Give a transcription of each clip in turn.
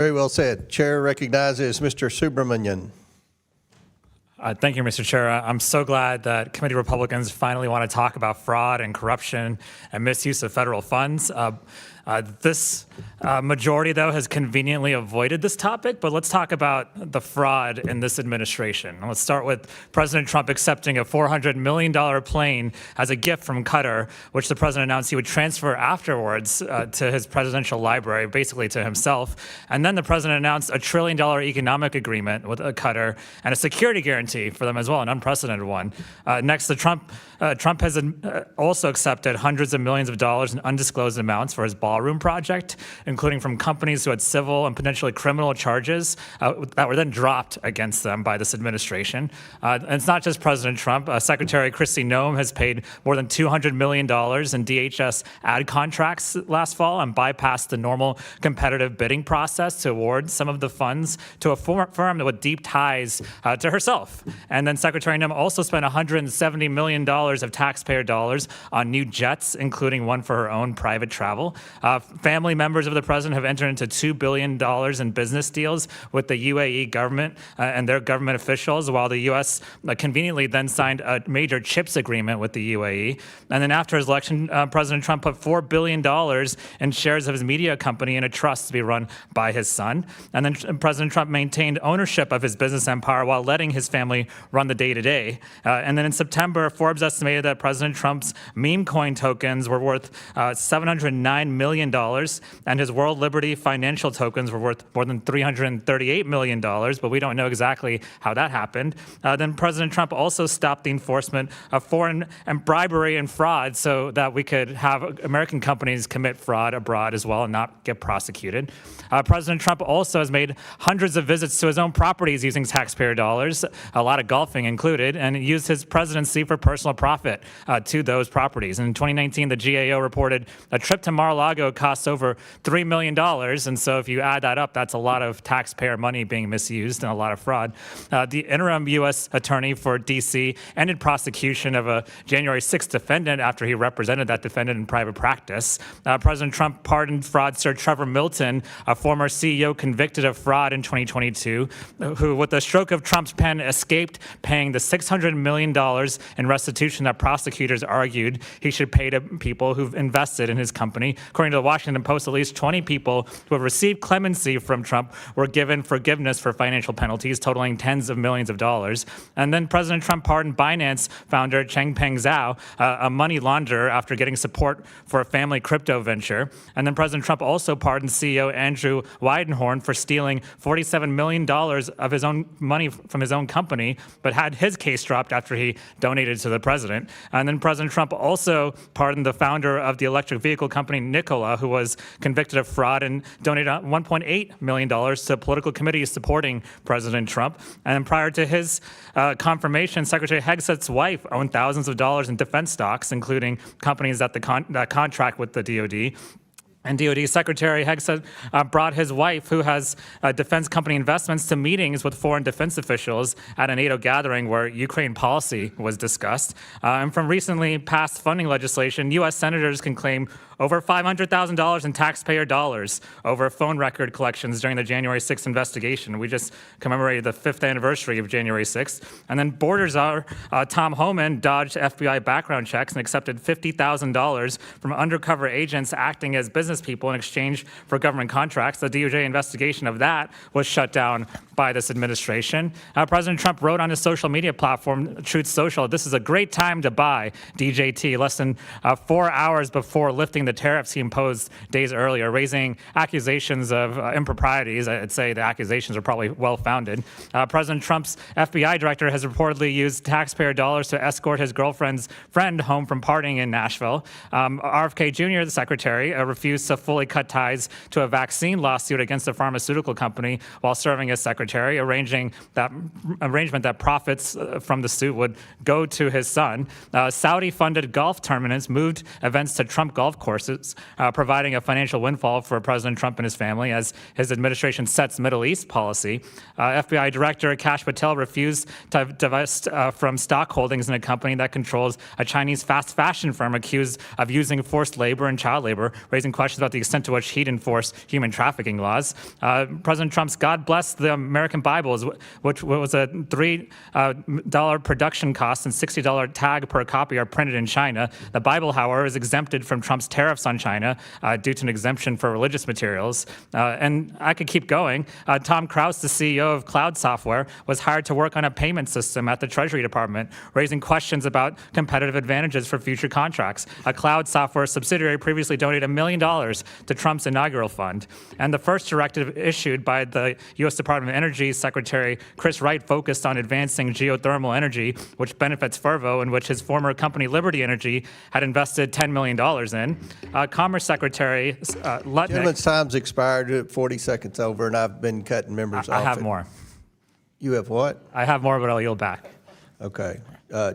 Very well said. Chair recognizes Mr. Subramanyam. Thank you, Mr. Chair. I'm so glad that committee Republicans finally want to talk about fraud and corruption and misuse of federal funds. This majority, though, has conveniently avoided this topic, but let's talk about the fraud in this administration. Let's start with President Trump accepting a $400 million plane as a gift from Qatar, which the president announced he would transfer afterwards to his presidential library, basically to himself. And then the president announced a $1 trillion economic agreement with Qatar and a security guarantee for them as well, an unprecedented one. Next, Trump has also accepted hundreds of millions of dollars in undisclosed amounts for his ballroom project, including from companies who had civil and potentially criminal charges that were then dropped against them by this administration. And it's not just President Trump. Secretary Kristi Noem has paid more than $200 million in DHS ad contracts last fall and bypassed the normal competitive bidding process to award some of the funds to a firm with deep ties to herself. And then Secretary Noem also spent $170 million of taxpayer dollars on new jets, including one for her own private travel. Family members of the president have entered into $2 billion in business deals with the UAE government and their government officials, while the U.S. Conveniently then signed a major CHIPS agreement with the UAE. And then after his election, President Trump put $4 billion in shares of his media company in a trust to be run by his son. And then President Trump maintained ownership of his business empire while letting his family run the day-to-day. And then in September, Forbes estimated that President Trump's meme coin tokens were worth $709 million, and his World Liberty financial tokens were worth more than $338 million, but we don't know exactly how that happened. Then President Trump also stopped the enforcement of foreign and bribery and fraud so that we could have American companies commit fraud abroad as well and not get prosecuted. President Trump also has made hundreds of visits to his own properties using taxpayer dollars, a lot of golfing included, and used his presidency for personal profit to those properties. In 2019, the GAO reported a trip to Mar-a-Lago costs over $3 million. And so if you add that up, that's a lot of taxpayer money being misused and a lot of fraud. The interim U.S. attorney for D.C. ended prosecution of a January 6th defendant after he represented that defendant in private practice. President Trump pardoned fraudster Trevor Milton, a former CEO convicted of fraud in 2022, who, with the stroke of Trump's pen, escaped paying the $600 million in restitution that prosecutors argued he should pay to people who've invested in his company. According to the Washington Post, at least 20 people who have received clemency from Trump were given forgiveness for financial penalties totaling tens of millions of dollars. And then President Trump pardoned Binance founder Changpeng Zhao, a money launderer, after getting support for a family crypto venture. And then President Trump also pardoned CEO Andrew Weidenhorn for stealing $47 million of his own money from his own company, but had his case dropped after he donated to the president. And then President Trump also pardoned the founder of the electric vehicle company Nikola, who was convicted of fraud and donated $1.8 million to political committees supporting President Trump. And then prior to his confirmation, Secretary Hegset's wife owned thousands of dollars in defense stocks, including companies that contract with the DoD. And DoD Secretary Hegseth brought his wife, who has defense company investments, to meetings with foreign defense officials at a NATO gathering where Ukraine policy was discussed. And from recently passed funding legislation, U.S. senators can claim over $500,000 in taxpayer dollars over phone record collections during the January 6th investigation. We just commemorated the 5th anniversary of January 6th. And then border czar Tom Homan dodged FBI background checks and accepted $50,000 from undercover agents acting as business people in exchange for government contracts. The DOJ investigation of that was shut down by this administration. President Trump wrote on his social media platform, Truth Social, "This is a great time to buy DJT," less than 4 hours before lifting the tariffs he imposed days earlier, raising accusations of improprieties. I'd say the accusations are probably well-founded. President Trump's FBI director has reportedly used taxpayer dollars to escort his girlfriend's friend home from partying in Nashville. RFK Jr., the secretary, refused to fully cut ties to a vaccine lawsuit against a pharmaceutical company while serving as secretary, arrangement that profits from the suit would go to his son. Saudi-funded golf tournaments moved events to Trump golf courses resources, providing a financial windfall for President Trump and his family as his administration sets Middle East policy. FBI Director Kash Patel refused to divest from stock holdings in a company that controls a Chinese fast fashion firm accused of using forced labor and child labor, raising questions about the extent to which he'd enforce human trafficking laws. President Trump's God Bless the American Bibles, which was a $3 production cost and $60 tag per copy, are printed in China. The Bible, however, is exempted from Trump's tariffs on China due to an exemption for religious materials. And I could keep going. Tom Krause, the CEO of Cloud Software, was hired to work on a payment system at the Treasury Department, raising questions about competitive advantages for future contracts. A Cloud Software subsidiary previously donated $1 million to Trump's inaugural fund. And the first directive issued by the U.S. Department of Energy Secretary Chris Wright focused on advancing geothermal energy, which benefits Fervo, and which his former company Liberty Energy had invested $10 million in. Commerce Secretary Lutnick... Gentleman's time's expired, 40 seconds over, and I've been cutting members off. I have more. You have what? I have more, but I'll yield back. Okay.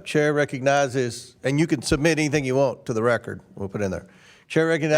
Chair recognizes, and you can submit anything you want to the record. We'll put in there. Chair recognizes